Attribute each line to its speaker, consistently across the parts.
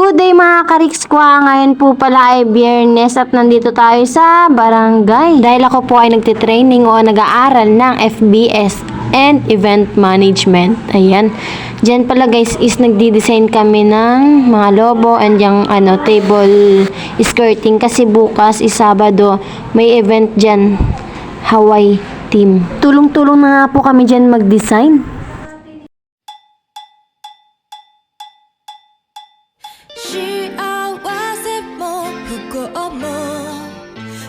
Speaker 1: Good day mga kariks ko. Ngayon po pala ay Biyernes at nandito tayo sa barangay. Dahil ako po ay nagtitraining o nag-aaral ng FBS and Event Management. Ayan. Diyan pala guys is nagdi-design kami ng mga lobo and yung table skirting kasi bukas is Sabado may event dyan. Hawaii team. Tulong-tulong na nga po kami dyan mag-design.
Speaker 2: 幸せも不幸も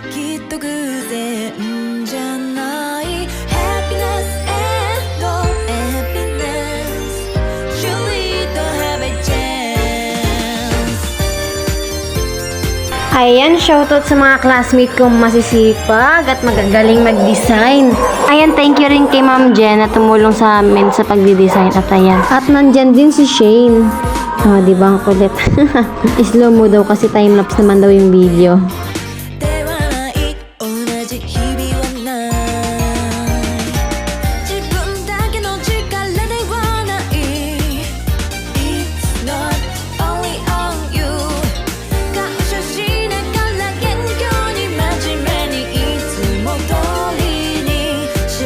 Speaker 2: きっと偶然じゃない Happiness and happiness Surely don't have a chance.
Speaker 1: Ayan, shoutout sa mga classmate kong masisipag at magagaling mag-design. Ayan, thank you rin kay Ma'am Jen na tumulong sa amin sa pagdi-design at ayan. At nandyan din si Shane. Oh, di ba ang kulit? Slow mo daw kasi time-lapse naman daw yung video.
Speaker 2: ではない同じ日々はない自分だけの力ではない It's not only on you 感謝しながら謙虚に真面目にいつも通りに幸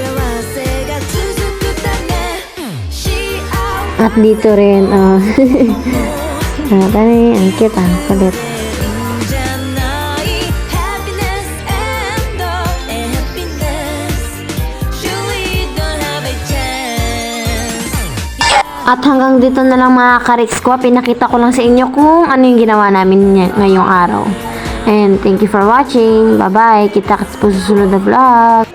Speaker 2: せが続くため
Speaker 1: At dito rin, tani, ang cute kulit. At hanggang dito na lang mga kariks ko, pinakita ko lang sa inyo kung ano yung ginawa namin ngayong araw. And thank you for watching. Bye-bye. Kita-kits po sa susunod na vlog.